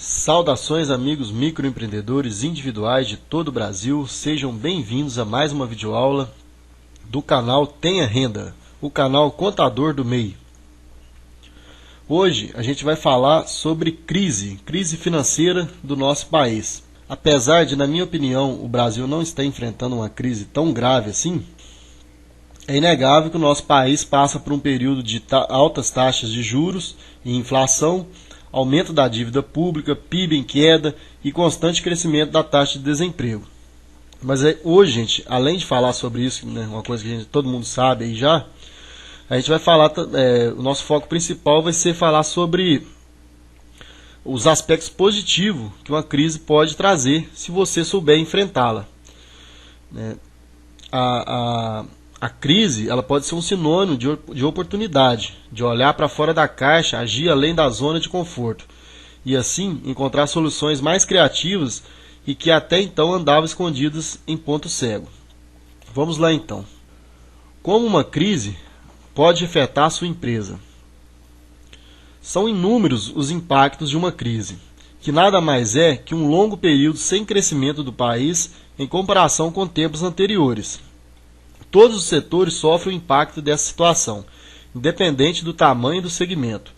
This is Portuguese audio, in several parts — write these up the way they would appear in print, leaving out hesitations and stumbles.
Saudações amigos microempreendedores individuais de todo o Brasil, sejam bem-vindos a mais uma videoaula do canal Tenha Renda, o canal Contador do MEI. Hoje a gente vai falar sobre crise financeira do nosso país. Apesar de, na minha opinião, o Brasil não estar enfrentando uma crise tão grave assim, é inegável que o nosso país passa por um período de altas taxas de juros e inflação, aumento da dívida pública, PIB em queda e constante crescimento da taxa de desemprego. Mas hoje, gente, além de falar sobre isso, né, uma coisa que todo mundo sabe aí já, a gente vai falar, o nosso foco principal vai ser falar sobre os aspectos positivos que uma crise pode trazer se você souber enfrentá-la. A crise ela pode ser um sinônimo de oportunidade, de olhar para fora da caixa, agir além da zona de conforto, e assim encontrar soluções mais criativas e que até então andavam escondidas em ponto cego. Vamos lá então. Como uma crise pode afetar a sua empresa? São inúmeros os impactos de uma crise, que nada mais é que um longo período sem crescimento do país em comparação com tempos anteriores. Todos os setores sofrem o impacto dessa situação, independente do tamanho do segmento.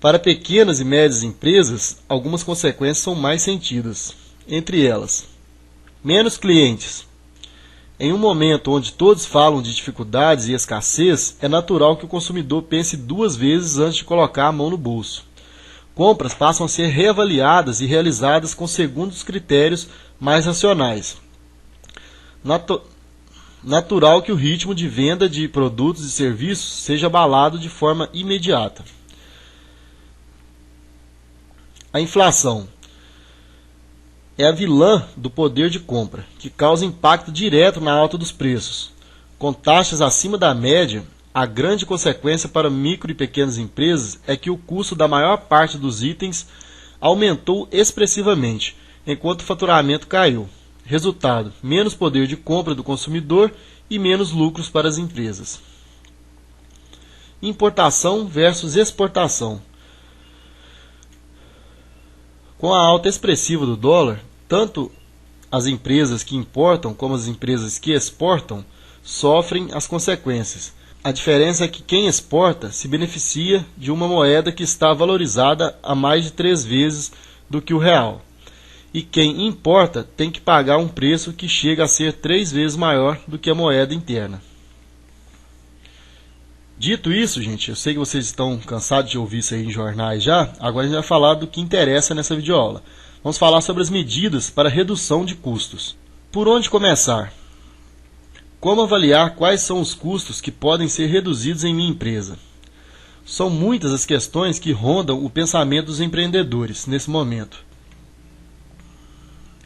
Para pequenas e médias empresas, algumas consequências são mais sentidas. Entre elas, menos clientes. Em um momento onde todos falam de dificuldades e escassez, é natural que o consumidor pense duas vezes antes de colocar a mão no bolso. Compras passam a ser reavaliadas e realizadas com segundos critérios mais racionais. Natural que o ritmo de venda de produtos e serviços seja abalado de forma imediata. A inflação é a vilã do poder de compra, que causa impacto direto na alta dos preços. Com taxas acima da média, a grande consequência para micro e pequenas empresas é que o custo da maior parte dos itens aumentou expressivamente, enquanto o faturamento caiu. Resultado, menos poder de compra do consumidor e menos lucros para as empresas. Importação versus exportação. Com a alta expressiva do dólar, tanto as empresas que importam como as empresas que exportam sofrem as consequências. A diferença é que quem exporta se beneficia de uma moeda que está valorizada a mais de 3 vezes do que o real. E quem importa tem que pagar um preço que chega a ser 3 vezes maior do que a moeda interna. Dito isso, gente, eu sei que vocês estão cansados de ouvir isso aí em jornais já, agora a gente vai falar do que interessa nessa videoaula. Vamos falar sobre as medidas para redução de custos. Por onde começar? Como avaliar quais são os custos que podem ser reduzidos em minha empresa? São muitas as questões que rondam o pensamento dos empreendedores nesse momento.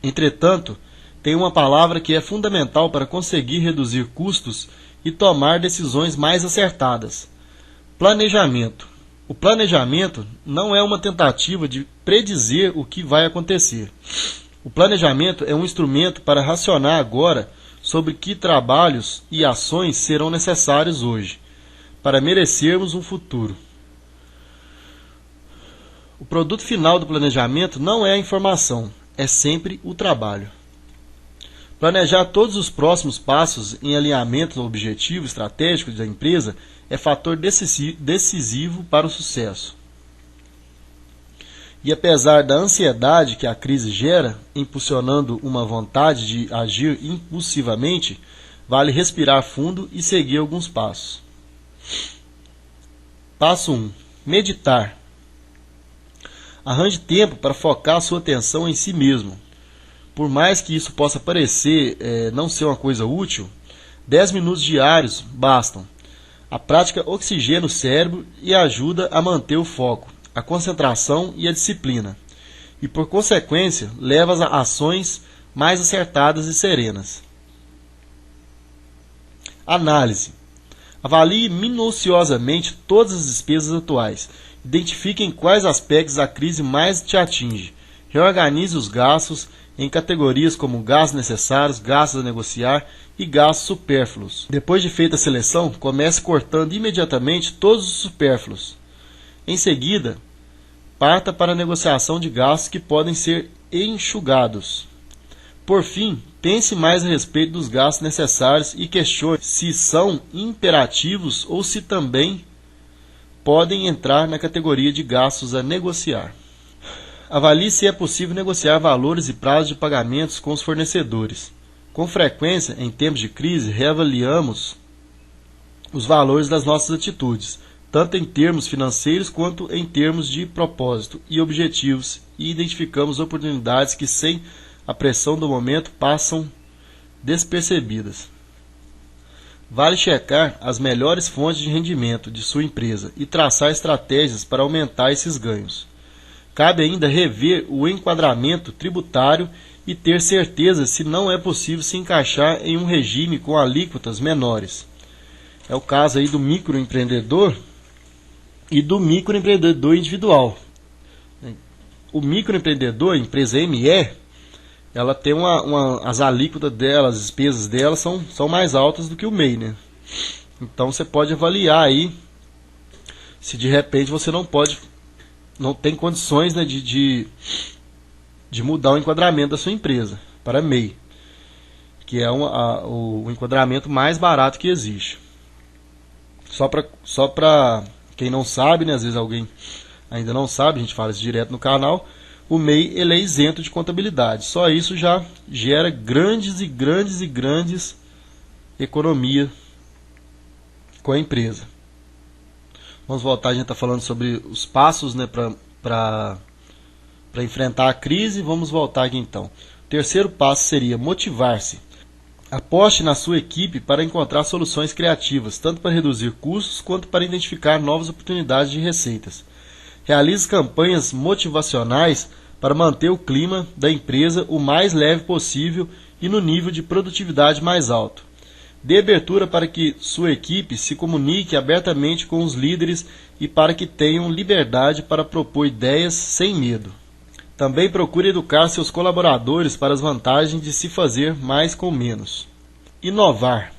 Entretanto, tem uma palavra que é fundamental para conseguir reduzir custos e tomar decisões mais acertadas: planejamento. O planejamento não é uma tentativa de predizer o que vai acontecer. O planejamento é um instrumento para racionar agora sobre que trabalhos e ações serão necessários hoje, para merecermos um futuro. O produto final do planejamento não é a informação, é sempre o trabalho. Planejar todos os próximos passos em alinhamento ao objetivo estratégico da empresa é fator decisivo para o sucesso. E apesar da ansiedade que a crise gera, impulsionando uma vontade de agir impulsivamente, vale respirar fundo e seguir alguns passos. Passo 1. Meditar. Arranje tempo para focar sua atenção em si mesmo. Por mais que isso possa parecer não ser uma coisa útil, 10 minutos diários bastam. A prática oxigena o cérebro e ajuda a manter o foco, a concentração e a disciplina, e por consequência leva a ações mais acertadas e serenas. Análise. Avalie minuciosamente todas as despesas atuais. Identifique em quais aspectos a crise mais te atinge. Reorganize os gastos em categorias como gastos necessários, gastos a negociar e gastos supérfluos. Depois de feita a seleção, comece cortando imediatamente todos os supérfluos. Em seguida, parta para a negociação de gastos que podem ser enxugados. Por fim, pense mais a respeito dos gastos necessários e questione se são imperativos ou se também podem entrar na categoria de gastos a negociar. Avalie se é possível negociar valores e prazos de pagamentos com os fornecedores. Com frequência, em tempos de crise, reavaliamos os valores das nossas atitudes, tanto em termos financeiros quanto em termos de propósito e objetivos, e identificamos oportunidades que, sem a pressão do momento, passam despercebidas. Vale checar as melhores fontes de rendimento de sua empresa e traçar estratégias para aumentar esses ganhos. Cabe ainda rever o enquadramento tributário e ter certeza se não é possível se encaixar em um regime com alíquotas menores. É o caso aí do microempreendedor e do microempreendedor individual. O microempreendedor, a empresa ME, ela tem as alíquotas dela, as despesas dela são mais altas do que o MEI, né? Então você pode avaliar aí se de repente você não tem condições, né, de mudar o enquadramento da sua empresa para MEI, que é o enquadramento mais barato que existe. Só para quem não sabe, né, às vezes alguém ainda não sabe, a gente fala isso direto no canal, o MEI ele é isento de contabilidade. Só isso já gera grandes economias com a empresa. Vamos voltar, a gente está falando sobre os passos, né, para enfrentar a crise. Vamos voltar aqui então. O terceiro passo seria motivar-se. Aposte na sua equipe para encontrar soluções criativas, tanto para reduzir custos quanto para identificar novas oportunidades de receitas. Realize campanhas motivacionais para manter o clima da empresa o mais leve possível e no nível de produtividade mais alto. Dê abertura para que sua equipe se comunique abertamente com os líderes e para que tenham liberdade para propor ideias sem medo. Também procure educar seus colaboradores para as vantagens de se fazer mais com menos. Inovar.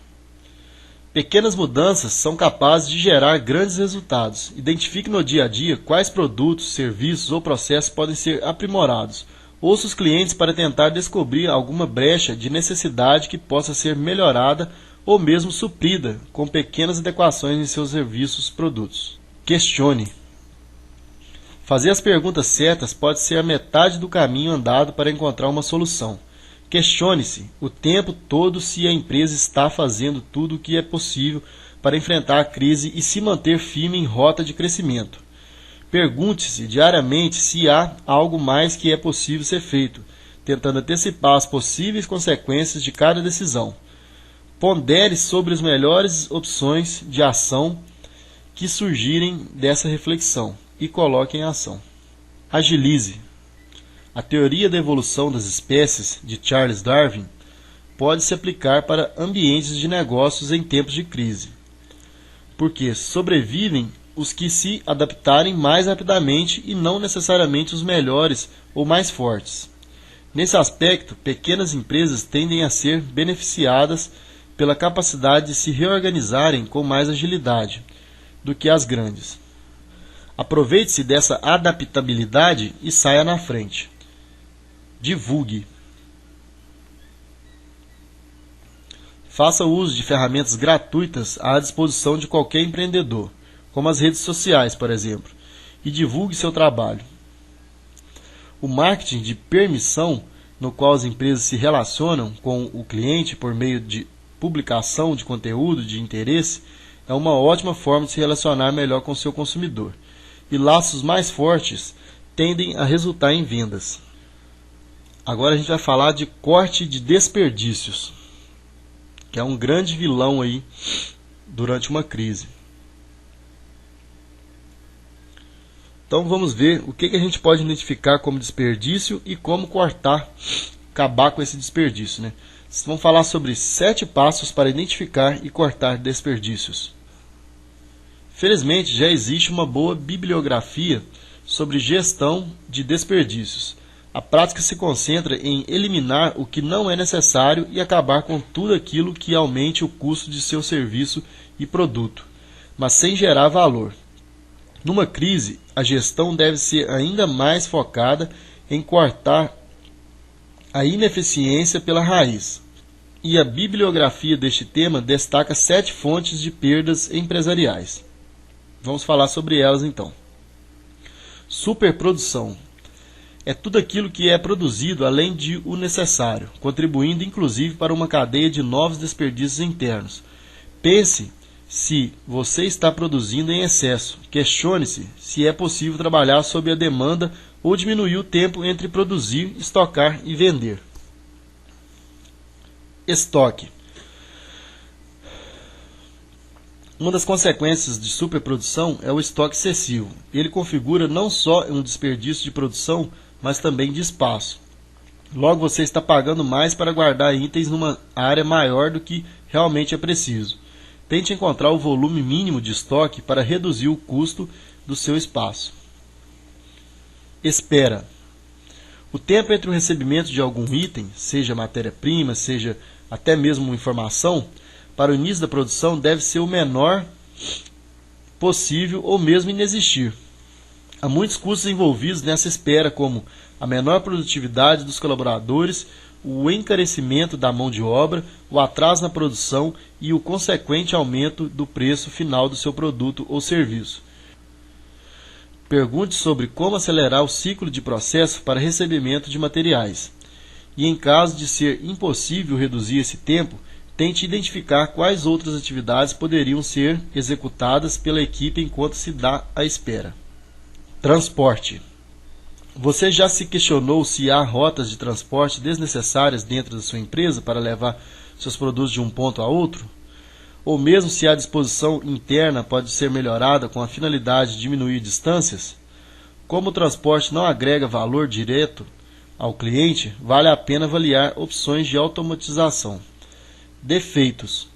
Pequenas mudanças são capazes de gerar grandes resultados. Identifique no dia a dia quais produtos, serviços ou processos podem ser aprimorados. Ouça os clientes para tentar descobrir alguma brecha de necessidade que possa ser melhorada ou mesmo suprida com pequenas adequações em seus serviços e produtos. Questione. Fazer as perguntas certas pode ser a metade do caminho andado para encontrar uma solução. Questione-se o tempo todo se a empresa está fazendo tudo o que é possível para enfrentar a crise e se manter firme em rota de crescimento. Pergunte-se diariamente se há algo mais que é possível ser feito, tentando antecipar as possíveis consequências de cada decisão. Pondere sobre as melhores opções de ação que surgirem dessa reflexão e coloque em ação. Agilize. A teoria da evolução das espécies de Charles Darwin pode se aplicar para ambientes de negócios em tempos de crise, porque sobrevivem os que se adaptarem mais rapidamente e não necessariamente os melhores ou mais fortes. Nesse aspecto, pequenas empresas tendem a ser beneficiadas pela capacidade de se reorganizarem com mais agilidade do que as grandes. Aproveite-se dessa adaptabilidade e saia na frente. Divulgue. Faça uso de ferramentas gratuitas à disposição de qualquer empreendedor, como as redes sociais, por exemplo, e divulgue seu trabalho. O marketing de permissão, no qual as empresas se relacionam com o cliente por meio de publicação de conteúdo de interesse, é uma ótima forma de se relacionar melhor com seu consumidor, e laços mais fortes tendem a resultar em vendas. Agora a gente vai falar de corte de desperdícios, que é um grande vilão aí durante uma crise. Então vamos ver o que a gente pode identificar como desperdício e como cortar, acabar com esse desperdício, né? Vamos falar sobre 7 passos para identificar e cortar desperdícios. Felizmente já existe uma boa bibliografia sobre gestão de desperdícios. A prática se concentra em eliminar o que não é necessário e acabar com tudo aquilo que aumente o custo de seu serviço e produto, mas sem gerar valor. Numa crise, a gestão deve ser ainda mais focada em cortar a ineficiência pela raiz. E a bibliografia deste tema destaca 7 fontes de perdas empresariais. Vamos falar sobre elas então. Superprodução. É tudo aquilo que é produzido além de o necessário, contribuindo inclusive para uma cadeia de novos desperdícios internos. Pense se você está produzindo em excesso. Questione-se se é possível trabalhar sob a demanda ou diminuir o tempo entre produzir, estocar e vender. Estoque. Uma das consequências de superprodução é o estoque excessivo. Ele configura não só um desperdício de produção, mas também de espaço. Logo, você está pagando mais para guardar itens numa área maior do que realmente é preciso. Tente encontrar o volume mínimo de estoque para reduzir o custo do seu espaço. Espera. O tempo entre o recebimento de algum item, seja matéria-prima, seja até mesmo informação, para o início da produção deve ser o menor possível ou mesmo inexistir. Há muitos custos envolvidos nessa espera, como a menor produtividade dos colaboradores, o encarecimento da mão de obra, o atraso na produção e o consequente aumento do preço final do seu produto ou serviço. Pergunte sobre como acelerar o ciclo de processo para recebimento de materiais. E em caso de ser impossível reduzir esse tempo, tente identificar quais outras atividades poderiam ser executadas pela equipe enquanto se dá a espera. Transporte. Você já se questionou se há rotas de transporte desnecessárias dentro da sua empresa para levar seus produtos de um ponto a outro? Ou mesmo se a disposição interna pode ser melhorada com a finalidade de diminuir distâncias? Como o transporte não agrega valor direto ao cliente, vale a pena avaliar opções de automatização. Defeitos.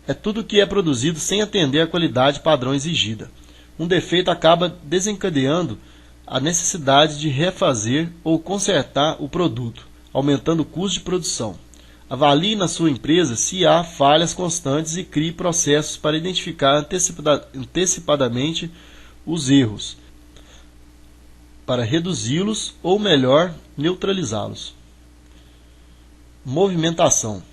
É tudo que é produzido sem atender à qualidade padrão exigida. Um defeito acaba desencadeando a necessidade de refazer ou consertar o produto, aumentando o custo de produção. Avalie na sua empresa se há falhas constantes e crie processos para identificar antecipadamente os erros, para reduzi-los ou, melhor, neutralizá-los. Movimentação.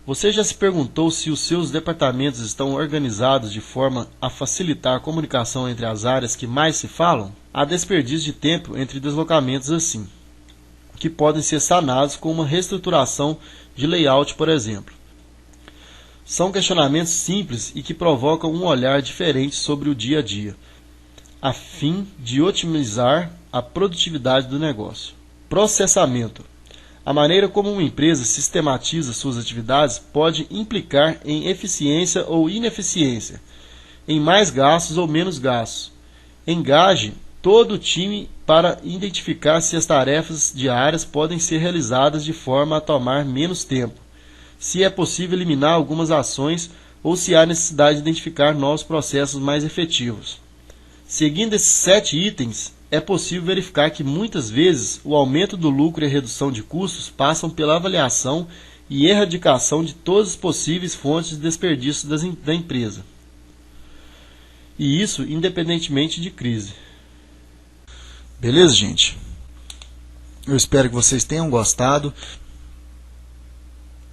Você já se perguntou se os seus departamentos estão organizados de forma a facilitar a comunicação entre as áreas que mais se falam? Há desperdício de tempo entre deslocamentos assim, que podem ser sanados com uma reestruturação de layout, por exemplo. São questionamentos simples e que provocam um olhar diferente sobre o dia a dia, a fim de otimizar a produtividade do negócio. Processamento. A maneira como uma empresa sistematiza suas atividades pode implicar em eficiência ou ineficiência, em mais gastos ou menos gastos. Engaje todo o time para identificar se as tarefas diárias podem ser realizadas de forma a tomar menos tempo, se é possível eliminar algumas ações ou se há necessidade de identificar novos processos mais efetivos. Seguindo esses 7 itens, é possível verificar que muitas vezes o aumento do lucro e a redução de custos passam pela avaliação e erradicação de todas as possíveis fontes de desperdício da empresa. E isso independentemente de crise. Beleza, gente? Eu espero que vocês tenham gostado.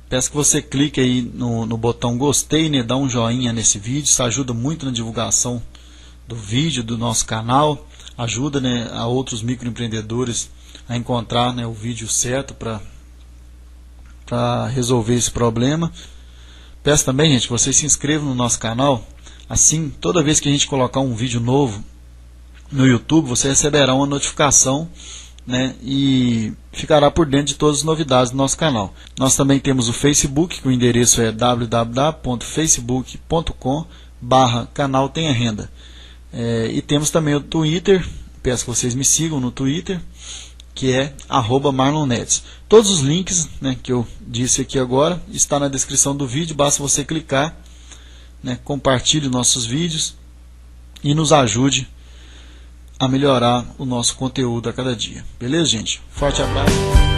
Peço que você clique aí no botão gostei, né? Dá um joinha nesse vídeo, isso ajuda muito na divulgação do vídeo, do nosso canal. Ajuda, né, a outros microempreendedores a encontrar, né, o vídeo certo para resolver esse problema. Peço também, gente, que vocês se inscrevam no nosso canal. Assim, toda vez que a gente colocar um vídeo novo no YouTube, você receberá uma notificação, né, e ficará por dentro de todas as novidades do nosso canal. Nós também temos o Facebook, que o endereço é www.facebook.com/canal Tenha Renda. E temos também o Twitter, peço que vocês me sigam no Twitter, que é @marlonnetes. Todos os links, né, que eu disse aqui agora está na descrição do vídeo, basta você clicar, né, compartilhe nossos vídeos e nos ajude a melhorar o nosso conteúdo a cada dia. Beleza, gente? Forte abraço.